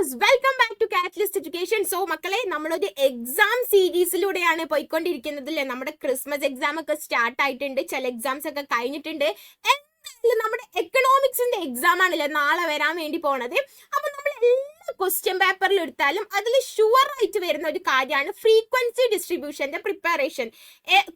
Viewers, welcome back to Catalyst Education. So മക്കളെ, നമ്മളൊരു exam സീരീസിലൂടെയാണ് പോയിക്കൊണ്ടിരിക്കുന്നത് അല്ലേ. നമ്മുടെ ക്രിസ്മസ് എക്സാം ഒക്കെ സ്റ്റാർട്ട് ആയിട്ടുണ്ട്, ചില എക്സാംസ് ഒക്കെ കഴിഞ്ഞിട്ടുണ്ട്. എന്തായാലും നമ്മുടെ എക്കണോമിക്സിന്റെ എക്സാം ആണല്ലേ നാളെ വരാൻ വേണ്ടി പോണത്. അപ്പൊ നമ്മൾ എല്ലാ ക്വസ്റ്റ്യൻ പേപ്പറിൽ എടുത്താലും അതിൽ ഷുവർ ആയിട്ട് വരുന്ന ഒരു കാര്യമാണ് ഫ്രീക്വൻസി ഡിസ്ട്രിബ്യൂഷന്റെ പ്രിപ്പറേഷൻ.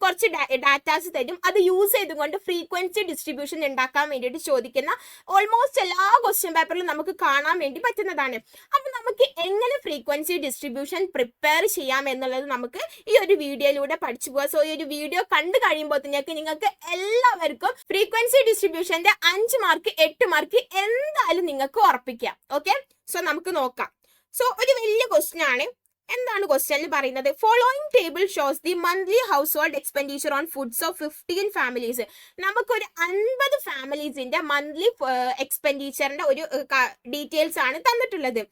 കുറച്ച് ഡാറ്റാസ് തരും, അത് യൂസ് ചെയ്തുകൊണ്ട് ഫ്രീക്വൻസി ഡിസ്ട്രിബ്യൂഷൻ ഉണ്ടാക്കാൻ വേണ്ടിയിട്ട് ചോദിക്കുന്ന ഓൾമോസ്റ്റ് എല്ലാ ക്വസ്റ്റ്യൻ പേപ്പറിലും നമുക്ക് കാണാൻ വേണ്ടി പറ്റുന്നതാണ്. അപ്പൊ നമുക്ക് എങ്ങനെ ഫ്രീക്വൻസി ഡിസ്ട്രിബ്യൂഷൻ പ്രിപ്പയർ ചെയ്യാം എന്നുള്ളത് നമുക്ക് ഈ ഒരു വീഡിയോയിലൂടെ പഠിച്ചു പോകാം. സോ ഈ ഒരു വീഡിയോ കണ്ടു കഴിയുമ്പോഴത്തേക്ക് നിങ്ങൾക്ക് എല്ലാവർക്കും ഫ്രീക്വൻസി ഡിസ്ട്രിബ്യൂഷന്റെ 5 മാർക്ക് 8 മാർക്ക് എന്തായാലും നിങ്ങൾക്ക് ഉറപ്പിക്കാം. ഓക്കെ, സോ നമുക്ക് നോക്കാം. സോ ഒരു വലിയ ക്വസ്റ്റ്യൻ ആണ്. എന്താണ് ക്വസ്റ്റ്യനിൽ പറയുന്നത്? Following table shows the monthly household expenditure on foods of 15 families. നമുക്കൊരു 50 ഫാമിലീസിന്റെ മന്ത്ലി എക്സ്പെൻഡിച്ചറിന്റെ ഒരു ഡീറ്റെയിൽസ് ആണ് തന്നിട്ടുള്ളത്.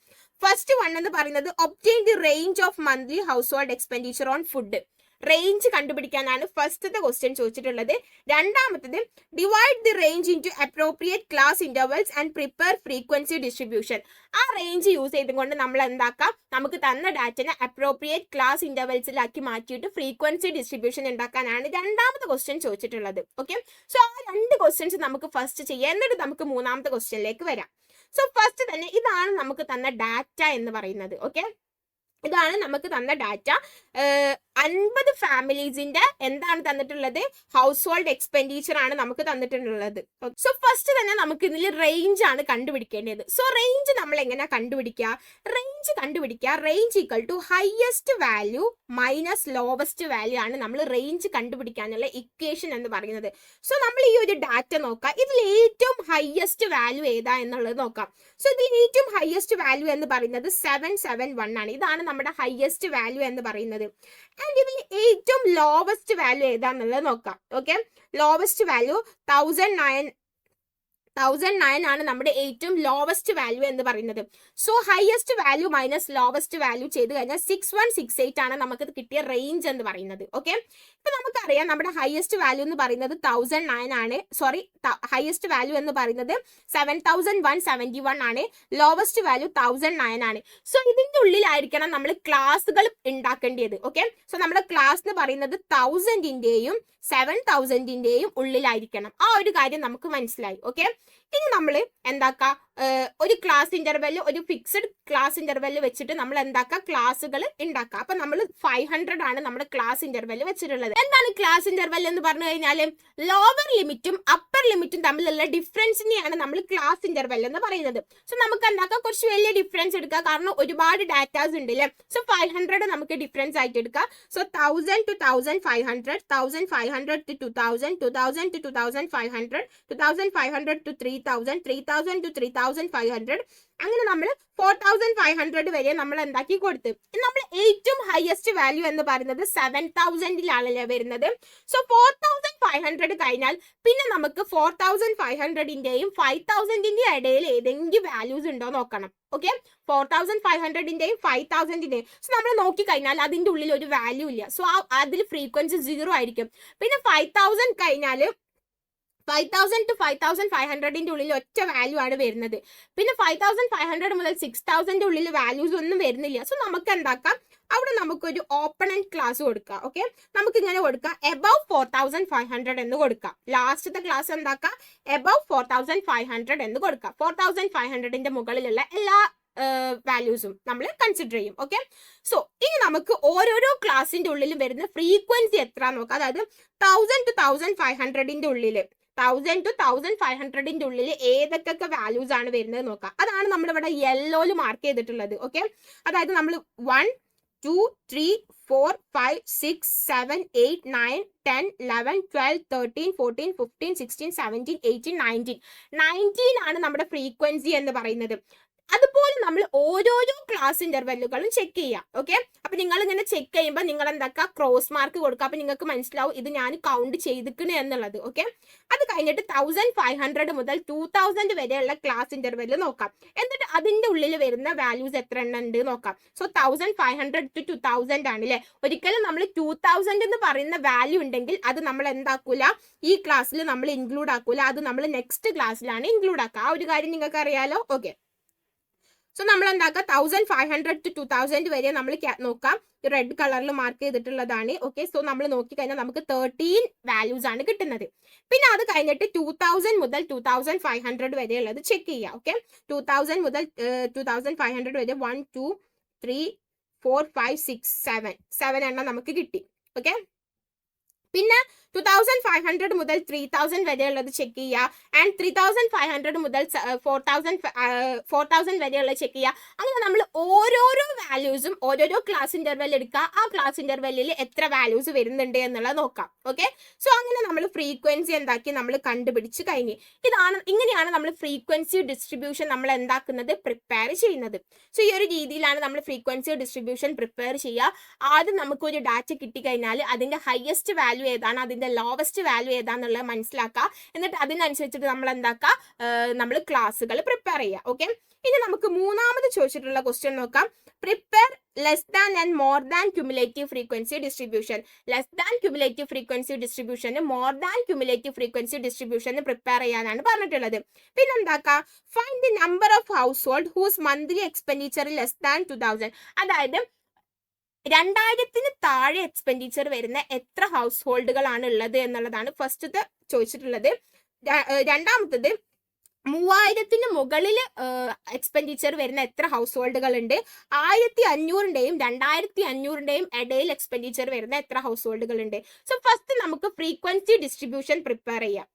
ഫസ്റ്റ് വൺ എന്ന് പറയുന്നത് obtain the range of monthly household expenditure on food. Range കണ്ടുപിടിക്കാനാണ് ഫസ്റ്റത്തെ ക്വസ്റ്റ്യൻ ചോദിച്ചിട്ടുള്ളത്. രണ്ടാമത്തത് divide the range into appropriate class intervals and prepare frequency distribution. ആ റേഞ്ച് യൂസ് ചെയ്തുകൊണ്ട് നമ്മൾ എന്താക്കാം, നമുക്ക് തന്ന ഡാറ്റനെ അപ്രോപ്രിയേറ്റ് ക്ലാസ് ഇന്റർവെൽസിലാക്കി മാറ്റിയിട്ട് ഫ്രീക്വൻസി ഡിസ്ട്രിബ്യൂഷൻ ഉണ്ടാക്കാനാണ് രണ്ടാമത്തെ ക്വസ്റ്റ്യൻ ചോദിച്ചിട്ടുള്ളത്. ഓക്കെ, സോ ആ 2 ക്വസ്റ്റ്യൻസ് നമുക്ക് ഫസ്റ്റ് ചെയ്യാം, എന്നിട്ട് നമുക്ക് മൂന്നാമത്തെ ക്വസ്റ്റ്യനിലേക്ക് വരാം. സോ ഫസ്റ്റ് തന്നെ ഇതാണ് നമുക്ക് തന്ന ഡാറ്റ എന്ന് പറയുന്നത്. ഓക്കെ, ഇതാണ് നമുക്ക് തന്ന ഡാറ്റ. 50 ഫാമിലീസിന്റെ എന്താണ് തന്നിട്ടുള്ളത്? ഹൗസ് ഹോൾഡ് എക്സ്പെൻഡിച്ചർ ആണ് നമുക്ക് തന്നിട്ടുള്ളത്. സോ ഫസ്റ്റ് തന്നെ നമുക്ക് ഇതിൽ റേഞ്ച് ആണ് കണ്ടുപിടിക്കേണ്ടത്. സോ റേഞ്ച് നമ്മൾ എങ്ങനെയാ കണ്ടുപിടിക്കുക? Range equal to highest value minus lowest value ആണ് നമ്മൾ റേഞ്ച് കണ്ടുപിടിക്കാനുള്ള ഇക്വേഷൻ എന്ന് പറയുന്നത്. സോ നമ്മൾ ഈ ഒരു ഡാറ്റ നോക്കാം, ഇതിൽ ഏറ്റവും ഹയസ്റ്റ് വാല്യൂ ഏതാ എന്നുള്ളത് നോക്കാം. സോ ഇതിൽ ഏറ്റവും ഹയസ്റ്റ് വാല്യൂ എന്ന് പറയുന്നത് 771 ആണ്. ഇതാണ് നമ്മുടെ ഹയസ്റ്റ് വാല്യൂ എന്ന് പറയുന്നത്. ആൻഡ് ഇതിൽ ഏറ്റവും ലോവസ്റ്റ് വാല്യൂ ഏതാന്നുള്ളത് നോക്കാം. ഓക്കെ, ലോവസ്റ്റ് വാല്യൂ 1009 ആണ് നമ്മുടെ ഏറ്റവും ലോവസ്റ്റ് വാല്യൂ എന്ന് പറയുന്നത്. So highest value minus lowest value ചെയ്ത് കഴിഞ്ഞാൽ 6168 ആണ് നമുക്ക് കിട്ടിയ റേഞ്ച് എന്ന് പറയുന്നത്. ഓക്കെ, ഇപ്പൊ നമുക്കറിയാം നമ്മുടെ ഹയസ്റ്റ് വാല്യൂ എന്ന് പറയുന്നത് 1009 ആണ്. ഹയസ്റ്റ് വാല്യൂ എന്ന് പറയുന്നത് 7171 ആണ്. ലോവസ്റ്റ് വാല്യൂ 1009 ആണ്. സോ ഇതിന്റെ ഉള്ളിലായിരിക്കണം നമ്മൾ ക്ലാസ്സുകൾ ഉണ്ടാക്കേണ്ടത്. ഓക്കെ, സോ നമ്മുടെ ക്ലാസ് എന്ന് പറയുന്നത് 1000ന്റെയും 7000ന്റെയും ഉള്ളിലായിരിക്കണം. ആ ഒരു കാര്യം നമുക്ക് മനസ്സിലായി. ഓക്കെ, ഇനി നമ്മൾ എന്താക്കാം, ഒരു ക്ലാസ് ഇന്റർവെല്, ഒരു ഫിക്സഡ് ക്ലാസ് ഇന്റർവെല് വെച്ചിട്ട് നമ്മൾ എന്താക്കാം, ക്ലാസ്സുകൾ ഉണ്ടാക്കാം. അപ്പൊ നമ്മൾ 500 ആണ് നമ്മുടെ ക്ലാസ് ഇന്റർവെല് വെച്ചിട്ടുള്ളത്. എന്താണ് ക്ലാസ് ഇന്റർവെൽ എന്ന് പറഞ്ഞു കഴിഞ്ഞാൽ ലോവർ ലിമിറ്റും അപ്പർ ലിമിറ്റും തമ്മിലുള്ള ഡിഫറൻസിനെയാണ് നമ്മൾ ക്ലാസ് ഇന്റർവെൽ എന്ന് പറയുന്നത്. സോ നമുക്ക് എന്താക്കാം, കുറച്ച് വലിയ ഡിഫറൻസ് എടുക്കുക, കാരണം ഒരുപാട് ഡാറ്റാസ് ഉണ്ട് അല്ലേ. സോ 500 നമുക്ക് ഡിഫറൻസ് ആയിട്ട് എടുക്കാം. So 1000 to 1500, 1500 to 2000, 2000 to 2500, 2500 to 3000, 3000 to 3500, അങ്ങനെ നമ്മൾ 4500 വരെ നമ്മൾ എന്താക്കി കൊടുത്ത്. നമ്മൾ ഏറ്റവും ഹയസ്റ്റ് വാല്യൂ എന്ന് പറയുന്നത് 7000ലാണ് വരുന്നത്. സോ 4500 കഴിഞ്ഞാൽ പിന്നെ നമുക്ക് 4500ന്റെയും 5000ന്റെയും ഇടയിൽ ഏതെങ്കിലും വാല്യൂസ് ഉണ്ടോ നോക്കണം. ഓക്കെ, 4500ന്റെയും 5000ന്റെയും സോ നമ്മൾ നോക്കി കഴിഞ്ഞാൽ അതിന്റെ ഉള്ളിൽ ഒരു വാല്യൂ ഇല്ല. സോ അതിൽ ഫ്രീക്വൻസി 0 ആയിരിക്കും. പിന്നെ 5000 കഴിഞ്ഞാൽ 5000 to 5500ന്റെ ഉള്ളിൽ ഒറ്റ വാല്യൂ ആണ് വരുന്നത്. പിന്നെ 5500 മുതൽ 6000ന്റെ ഉള്ളിൽ വാല്യൂസ് ഒന്നും വരുന്നില്ല. സോ നമുക്ക് എന്താക്കാം, അവിടെ നമുക്കൊരു ഓപ്പണന്റ് ക്ലാസ് കൊടുക്കാം. ഓക്കെ, നമുക്ക് ഇങ്ങനെ കൊടുക്കാം, എബവ് 4500 എന്ന് കൊടുക്കാം. ലാസ്റ്റത്തെ ക്ലാസ് എന്താക്കാം, എബവ് 4500 എന്ന് കൊടുക്കാം. 4500ന്റെ മുകളിലുള്ള എല്ലാ വാല്യൂസും നമ്മൾ കൺസിഡർ ചെയ്യും. ഓക്കെ, സോ ഇനി നമുക്ക് ഓരോരോ ക്ലാസിന്റെ ഉള്ളിലും വരുന്ന ഫ്രീക്വൻസി എത്ര നോക്കാം. അതായത് 1000 to 1500ന്റെ ഉള്ളിൽ 1000 to 1500ന്റെ ഉള്ളിൽ ഏതൊക്കെ വാല്യൂസ് ആണ് വരുന്നത് നോക്കാം. അതാണ് നമ്മൾ ഇവിടെ യെല്ലോയിൽ മാർക്ക് ചെയ്തിട്ടുള്ളത്. ഓക്കെ, അതായത് നമ്മൾ 1 2 3 4 5 6 7 8 9 10 11 12 13 14 15 16 17 18 19 ആണ് നമ്മുടെ ഫ്രീക്വൻസി എന്ന് പറയുന്നത്. അതുപോലെ നമ്മൾ ഓരോരോ ക്ലാസ് ഇന്റർവെല്ലുകളും ചെക്ക് ചെയ്യാം. ഓക്കെ, അപ്പൊ നിങ്ങൾ ഇങ്ങനെ ചെക്ക് ചെയ്യുമ്പോൾ നിങ്ങൾ എന്താക്കുക, ക്രോസ് മാർക്ക് കൊടുക്കുക. അപ്പൊ നിങ്ങൾക്ക് മനസ്സിലാവും ഇത് ഞാൻ കൗണ്ട് ചെയ്തിക്കണേ എന്നുള്ളത്. ഓക്കെ, അത് കഴിഞ്ഞിട്ട് 1500 മുതൽ 2000 വരെയുള്ള ക്ലാസ് ഇന്റർവെല്ല് നോക്കാം. എന്നിട്ട് അതിന്റെ ഉള്ളിൽ വരുന്ന വാല്യൂസ് എത്ര എണ്ണം ഉണ്ട് നോക്കാം. സോ 1500 to 2000 ആണ് അല്ലെ. ഒരിക്കലും നമ്മൾ 2000 എന്ന് പറയുന്ന വാല്യൂ ഉണ്ടെങ്കിൽ അത് നമ്മൾ എന്താക്കൂല, ഈ ക്ലാസ്സിൽ നമ്മൾ ഇൻക്ലൂഡ് ആക്കൂല. അത് നമ്മൾ നെക്സ്റ്റ് ക്ലാസ്സിലാണ് ഇൻക്ലൂഡ് ആക്കുക. ആ ഒരു കാര്യം നിങ്ങൾക്ക് അറിയാലോ. ഓക്കെ, സോ നമ്മൾ എന്താക്കുക 1500 to 2000 വരെ നമ്മൾ നോക്കാം. റെഡ് കളറിൽ മാർക്ക് ചെയ്തിട്ടുള്ളതാണ്. ഓക്കെ, സോ നമ്മൾ നോക്കിക്കഴിഞ്ഞാൽ നമുക്ക് 13 വാല്യൂസ് ആണ് കിട്ടുന്നത്. പിന്നെ അത് കഴിഞ്ഞിട്ട് 2000 മുതൽ 2500 വരെയുള്ളത് ചെക്ക് ചെയ്യുക. ഓക്കെ, 2000 മുതൽ 2500 വരെ 1 2 3 4 5 6 7 എണ്ണം നമുക്ക് കിട്ടി. ഓക്കെ, പിന്നെ 2500 മുതൽ 3000 വരെയുള്ളത് ചെക്ക് ചെയ്യുക. ആൻഡ് 3500 മുതൽ 4000 വരെയുള്ളത് ചെക്ക് ചെയ്യുക. അങ്ങനെ നമ്മൾ ഓരോരോ വാല്യൂസും ഓരോരോ ക്ലാസ് ഇന്റർവെൽ എടുക്കുക. ആ ക്ലാസ് ഇന്റർവെല്ലിൽ എത്ര വാല്യൂസ് വരുന്നുണ്ട് എന്നുള്ളത് നോക്കാം. ഓക്കെ, സോ അങ്ങനെ നമ്മൾ ഫ്രീക്വൻസി എന്താക്കി നമ്മൾ കണ്ടുപിടിച്ച് കഴിഞ്ഞ്. ഇങ്ങനെയാണ് നമ്മൾ ഫ്രീക്വൻസി ഡിസ്ട്രിബ്യൂഷൻ നമ്മൾ എന്താക്കുന്നത്, പ്രിപ്പയർ ചെയ്യുന്നത്. സോ ഈ ഒരു രീതിയിലാണ് നമ്മൾ ഫ്രീക്വൻസി ഡിസ്ട്രിബ്യൂഷൻ പ്രിപ്പയർ ചെയ്യുക. ആദ്യം നമുക്കൊരു ഡാറ്റ കിട്ടിക്കഴിഞ്ഞാൽ അതിന്റെ ഹയസ്റ്റ് വാല്യൂ ഏതാണ്, അതിന്റെ ലോവസ്റ്റ് വാല്യൂ ഏതാന്നുള്ളത് മനസ്സിലാക്കുക. എന്നിട്ട് അതിനനുസരിച്ചിട്ട് നമ്മൾ എന്താക്കുക, നമ്മൾ ക്ലാസ്സുകൾ പ്രിപ്പയർ ചെയ്യുക. ഓക്കെ, ഇനി നമുക്ക് മൂന്നാമത് ചോദിച്ചിട്ടുള്ള ക്വസ്റ്റ്യൻ നോക്കാം. Prepare less than and more than cumulative frequency distribution. Less than cumulative frequency ഡിസ്ട്രിബ്യൂഷന് മോർ ദാൻ ക്യുമുലേറ്റീവ് ഫ്രീക്വൻസി ഡിസ്ട്രിബ്യൂഷന് പ്രിപ്പയർ ചെയ്യാനാണ് പറഞ്ഞിട്ടുള്ളത്. പിന്നെ എന്താക്കാം, find the number of household whose monthly expenditure less than 2000. അതായത് 2000 താഴെ എക്സ്പെൻഡിച്ചർ വരുന്ന എത്ര ഹൗസ് ഹോൾഡുകളാണ് ഉള്ളത് എന്നുള്ളതാണ് ഫസ്റ്റത്തെ ചോദിച്ചിട്ടുള്ളത്. രണ്ടാമത്തത് 3000 മുകളിൽ എക്സ്പെൻഡിച്ചർ വരുന്ന എത്ര ഹൗസ് ഹോൾഡുകൾ ഉണ്ട്, 1500ന്റെയും 2500ന്റെയും ഇടയിൽ എക്സ്പെൻഡിച്ചർ വരുന്ന എത്ര ഹൗസ് ഹോൾഡുകൾ ഉണ്ട്. സോ ഫസ്റ്റ് നമുക്ക് ഫ്രീക്വൻസി ഡിസ്ട്രിബ്യൂഷൻ പ്രിപ്പയർ ചെയ്യാം.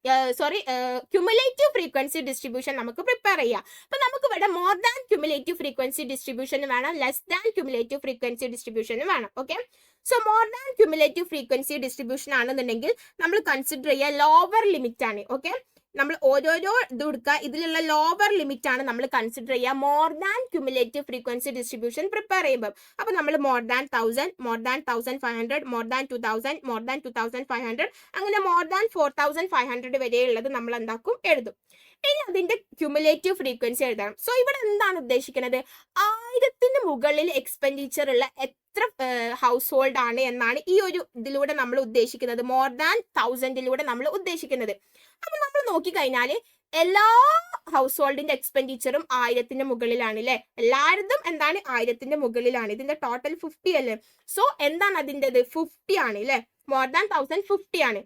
ക്യുമുലേറ്റീവ് ഫ്രീക്വൻസി ഡിസ്ട്രിബ്യൂഷൻ നമുക്ക് പ്രിപ്പയർ ചെയ്യാം. അപ്പൊ നമുക്ക് ഇവിടെ more than cumulative frequency distribution വേണം, less than cumulative frequency distribution വേണം. Okay, so more than cumulative frequency distribution ആണെന്നുണ്ടെങ്കിൽ നമ്മൾ കൺസിഡർ ചെയ്യുക ലോവർ ലിമിറ്റ് ആണ്. ഓക്കെ, നമ്മൾ ഓരോരോ ഇത് കൊടുക്കുക, ഇതിലുള്ള ലോവർ ലിമിറ്റ് ആണ് നമ്മൾ കൺസിഡർ ചെയ്യുക more than cumulative frequency distribution prepare ചെയ്യുമ്പോൾ. അപ്പൊ നമ്മൾ more than 1000, more than 1500, more than 2000, more than 2500, അങ്ങനെ മോർ ദാൻ 4500 വരെയുള്ളത് നമ്മൾ എന്താക്കും, എഴുതും. ഇനി അതിന്റെ ക്യുമുലേറ്റീവ് ഫ്രീക്വൻസി എഴുതണം. സോ ഇവിടെ എന്താണ് ഉദ്ദേശിക്കുന്നത്, 1000 മുകളിൽ എക്സ്പെൻഡിച്ചർ ഉള്ള എത്ര ഹൗസ് ഹോൾഡ് ആണ് എന്നാണ് ഈ ഒരു ഇതിലൂടെ നമ്മൾ ഉദ്ദേശിക്കുന്നത്, മോർ ദാൻ 1000 നമ്മൾ ഉദ്ദേശിക്കുന്നത്. അപ്പൊ നമ്മൾ നോക്കിക്കഴിഞ്ഞാൽ എല്ലാ ഹൗസ് ഹോൾഡിന്റെ എക്സ്പെൻഡിച്ചറും 1000 മുകളിലാണ് അല്ലെ. എല്ലാവരും എന്താണ് 1000 മുകളിലാണ്. ഇതിന്റെ ടോട്ടൽ 50 അല്ലേ. സോ എന്താണ് അതിൻ്റെത്, 50 ആണ് അല്ലെ. മോർ ദാൻ 1000 50 ആണ്.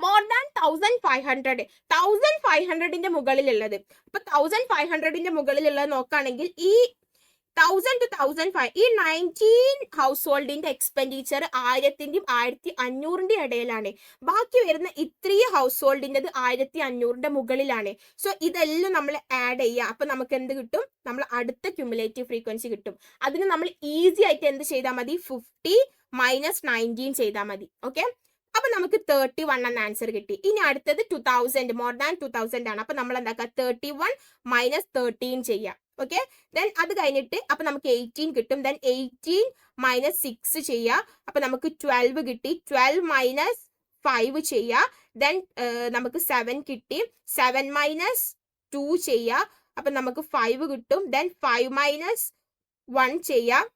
മോർ ദാൻ 1500ന്റെ മുകളിലുള്ളത്, ഇപ്പൊ 1500ന്റെ മുകളിലുള്ളത് നോക്കുകയാണെങ്കിൽ ഈ 1000 to 1005 ഈ 19 ഹൗസ് ഹോൾഡിന്റെ എക്സ്പെൻഡിച്ചർ 1000ന്റെയും 1500ന്റെയും ഇടയിലാണ്. ബാക്കി വരുന്ന ഇത്രയും ഹൗസ് ഹോൾഡിൻ്റെത് 1500ന്റെ മുകളിലാണ്. സോ ഇതെല്ലാം നമ്മൾ ആഡ് ചെയ്യുക. അപ്പൊ നമുക്ക് എന്ത് കിട്ടും, നമ്മൾ അടുത്ത ക്യുമുലേറ്റീവ് ഫ്രീക്വൻസി കിട്ടും. അതിന് നമ്മൾ ഈസി ആയിട്ട് എന്ത് ചെയ്താൽ മതി, 50 മൈനസ് 19 ചെയ്താൽ മതി. ഓക്കെ, അപ്പൊ നമുക്ക് 31 എന്ന ആൻസർ കിട്ടി. ഇനി അടുത്തത് 2000, മോർ ദാൻ 2000 ആണ്. അപ്പൊ നമ്മൾ എന്താക്കുക, 31 മൈനസ് 13 ചെയ്യാം. ഓക്കെ, ദെൻ അത് കഴിഞ്ഞിട്ട് അപ്പൊ നമുക്ക് 18 കിട്ടും. ദെൻ 18 മൈനസ് 6 ചെയ്യാം. അപ്പൊ നമുക്ക് 12 കിട്ടി. 12 മൈനസ് 5 ചെയ്യാം. ദെൻ നമുക്ക് 7 കിട്ടി. 7 മൈനസ് 2 ചെയ്യാം. അപ്പൊ നമുക്ക് 5 കിട്ടും. ദെൻ 5 മൈനസ് 1 ചെയ്യാം.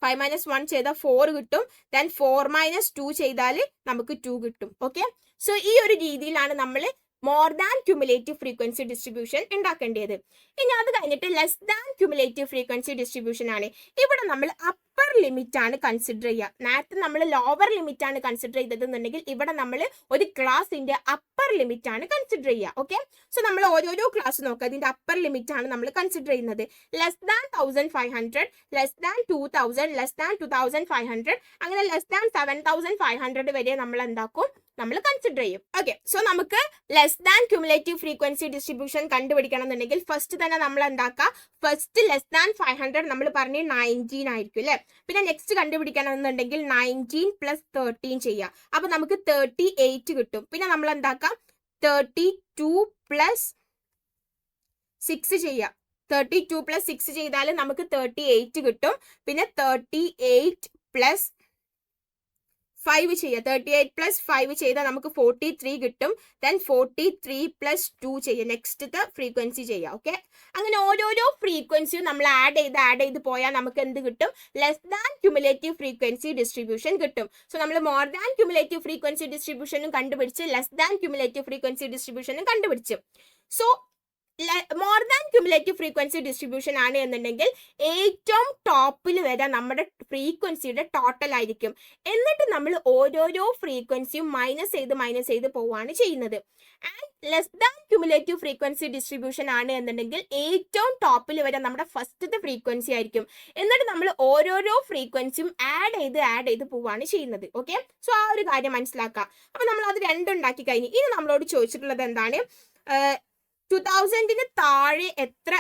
5 മൈനസ് 1 ചെയ്താൽ 4 കിട്ടും. ദെൻ 4 മൈനസ് 2 ചെയ്താൽ നമുക്ക് 2 കിട്ടും. ഓക്കെ, സോ ഈ ഒരു രീതിയിലാണ് നമ്മൾ more than cumulative frequency distribution ഉണ്ടാക്കേണ്ടത്. ഇനി അത് കഴിഞ്ഞിട്ട് less than cumulative frequency distribution ആണ്. ഇവിടെ നമ്മൾ അപ്പർ ലിമിറ്റ് ആണ് കൺസിഡർ ചെയ്യുക. നേരത്തെ നമ്മൾ ലോവർ ലിമിറ്റ് ആണ് കൺസിഡർ ചെയ്തതെന്നുണ്ടെങ്കിൽ ഇവിടെ നമ്മൾ ഒരു ക്ലാസിന്റെ അപ്പർ ലിമിറ്റ് ആണ് കൺസിഡർ ചെയ്യുക. ഓക്കെ, സോ നമ്മൾ ഓരോരോ ക്ലാസ് നോക്കുക, അതിന്റെ അപ്പർ ലിമിറ്റ് ആണ് നമ്മൾ കൺസിഡർ ചെയ്യുന്നത്. Less than 1500, less than 2000, less than 2500, അങ്ങനെ ലെസ് ദാൻ 7500 വരെ നമ്മൾ എന്താക്കും, നമ്മൾ കൺസിഡർ ചെയ്യും. ഓക്കെ, സോ നമുക്ക് less than cumulative frequency distribution കണ്ടുപിടിക്കണം എന്നുണ്ടെങ്കിൽ ഫസ്റ്റ് തന്നെ നമ്മൾ എന്താക്കുക, ഫസ്റ്റ് ലെസ് ദാൻ 500 നമ്മൾ പറഞ്ഞ് 19 ആയിരിക്കും അല്ലെ. പിന്നെ നെക്സ്റ്റ് കണ്ടുപിടിക്കണം എന്നുണ്ടെങ്കിൽ 19 പ്ലസ് 13 ചെയ്യാം. അപ്പൊ നമുക്ക് 38 കിട്ടും. പിന്നെ നമ്മൾ എന്താക്കാം, 32 പ്ലസ് 6 ചെയ്യാം. 32 പ്ലസ് 6 ചെയ്താൽ നമുക്ക് 38 കിട്ടും. പിന്നെ 38 പ്ലസ് 5 ചെയ്യുക. 38 പ്ലസ് 5 ചെയ്താൽ നമുക്ക് 43 കിട്ടും. ദെൻ 43 പ്ലസ് 2 ചെയ്യുക. നെക്സ്റ്റ് ഫ്രീക്വൻസി ചെയ്യുക. ഓക്കെ, അങ്ങനെ ഓരോരോ ഫ്രീക്വൻസിയും നമ്മൾ ആഡ് ചെയ്ത് പോയാൽ നമുക്ക് എന്ത് കിട്ടും, less than cumulative frequency distribution കിട്ടും. സോ നമ്മൾ മോർ ദാൻ ക്യുമുലേറ്റീവ് ഫ്രീക്വൻസി ഡിസ്ട്രിബ്യൂഷനും കണ്ടുപിടിച്ച് ലെസ് ദാൻ ക്യുമുലേറ്റീവ് ഫ്രീക്വൻസി ഡിസ്ട്രിബ്യൂഷനും കണ്ടുപിടിച്ചു. So more than cumulative frequency distribution ആണ് എന്നുണ്ടെങ്കിൽ ഏറ്റവും ടോപ്പിൽ വരെ നമ്മുടെ ഫ്രീക്വൻസിയുടെ ടോട്ടൽ ആയിരിക്കും. എന്നിട്ട് നമ്മൾ ഓരോരോ ഫ്രീക്വൻസിയും മൈനസ് ചെയ്ത് പോവുകയാണ് ചെയ്യുന്നത്. And less than cumulative frequency distribution ആണ് എന്നുണ്ടെങ്കിൽ ഏറ്റവും ടോപ്പിൽ വരെ നമ്മുടെ ഫസ്റ്റത്തെ ഫ്രീക്വൻസി ആയിരിക്കും. എന്നിട്ട് നമ്മൾ ഓരോരോ ഫ്രീക്വൻസിയും ആഡ് ചെയ്ത് പോവുകയാണ് ചെയ്യുന്നത്. ഓക്കെ, സോ ആ ഒരു കാര്യം മനസ്സിലാക്കാം. അപ്പൊ നമ്മൾ അത് രണ്ടുണ്ടാക്കി കഴിഞ്ഞ് ഇനി നമ്മളോട് ചോദിച്ചിട്ടുള്ളത് എന്താണ്, 2000 താഴെ എത്ര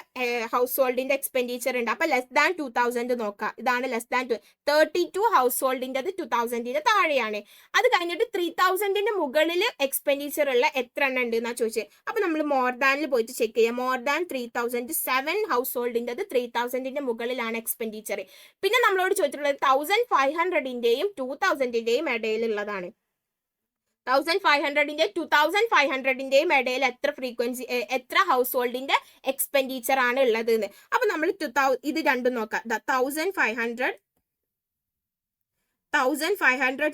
ഹൗസ് ഹോൾഡിന്റെ എക്സ്പെൻഡിച്ചർ ഉണ്ട്. അപ്പൊ ലെസ് ദാൻ 2000 നോക്കാം. ഇതാണ് ലെസ് ദാൻ 32 ഹൗസ് ഹോൾഡിൻ്റെത് 2000 താഴെയാണ്. അത് കഴിഞ്ഞിട്ട് 3000 മുകളിൽ എക്സ്പെൻഡിച്ചർ ഉള്ള എത്ര എണ്ണം ഉണ്ട് എന്നാ ചോദിച്ചത്. അപ്പൊ നമ്മൾ മോർ ദാനിൽ പോയിട്ട് ചെക്ക് ചെയ്യാം. മോർ ദാൻ 3000 7 ഹൗസ് ഹോൾഡിൻ്റെത് 3000 മുകളിലാണ് എക്സ്പെൻഡിച്ചർ. പിന്നെ നമ്മളോട് ചോദിച്ചിട്ടുള്ളത് 1500-ന്റെയും 2000-ന്റെയും ഇടയിലുള്ളതാണ്. 1500-ന്റെയും 2500-ന്റെയും ഇടയിൽ എത്ര ഫ്രീക്വൻസി എത്ര ഹൗസ് ഹോൾഡിന്റെ എക്സ്പെൻഡിച്ചർ ആണ് ഉള്ളത് എന്ന്. അപ്പൊ നമ്മൾ ഇത് രണ്ടും നോക്കാം. 1500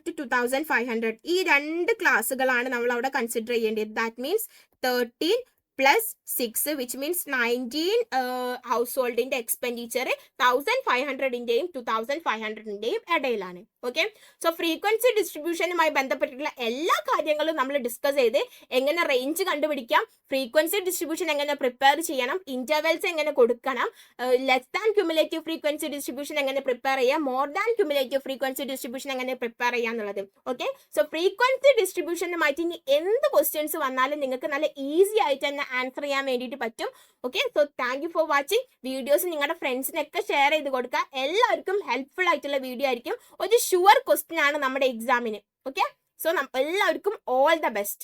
to 2500 ഈ രണ്ട് ക്ലാസ്സുകളാണ് നമ്മൾ അവിടെ കൺസിഡർ ചെയ്യേണ്ടത്. That means 13 plus 6 which means 19 ഹൗസ് ഹോൾഡിന്റെ എക്സ്പെൻഡിച്ചർ 1500-ന്റെയും 2500-ന്റെയും ഇടയിലാണ്. ഓക്കെ, സോ ഫ്രീക്വൻസി ഡിസ്ട്രിബ്യൂഷനുമായി ബന്ധപ്പെട്ടിട്ടുള്ള എല്ലാ കാര്യങ്ങളും നമ്മൾ ഡിസ്കസ് ചെയ്ത് എങ്ങനെ റേഞ്ച് കണ്ടുപിടിക്കാം, ഫ്രീക്വൻസി ഡിസ്ട്രിബ്യൂഷൻ എങ്ങനെ പ്രിപ്പയർ ചെയ്യണം, ഇന്റർവെൽസ് എങ്ങനെ കൊടുക്കണം, less than cumulative frequency distribution എങ്ങനെ പ്രിപ്പയർ ചെയ്യാം, more than cumulative frequency distribution എങ്ങനെ പ്രിപ്പയർ ചെയ്യാം എന്നുള്ളത്. ഓക്കെ, സോ ഫ്രീക്വൻസി ഡിസ്ട്രിബ്യൂഷനുമായിട്ട് ഇനി എന്ത് ക്വസ്റ്റ്യൻസ് വന്നാലും നിങ്ങൾക്ക് നല്ല ഈസി ആയിട്ട് തന്നെ ആൻസർ ചെയ്യാൻ വേണ്ടിയിട്ട് പറ്റും. Okay, so thank you for watching. Videos നിങ്ങളുടെ ഫ്രണ്ട്സിനൊക്കെ ഷെയർ ചെയ്ത് കൊടുക്കുക. എല്ലാവർക്കും ഹെൽപ്ഫുൾ ആയിട്ടുള്ള വീഡിയോ ആയിരിക്കും. ഒരു ഷുവർ ക്വസ്റ്റ്യൻ ആണ് നമ്മുടെ എക്സാമിന്. ഓക്കെ, സോ എല്ലാവർക്കും ഓൾ ദ ബെസ്റ്റ്.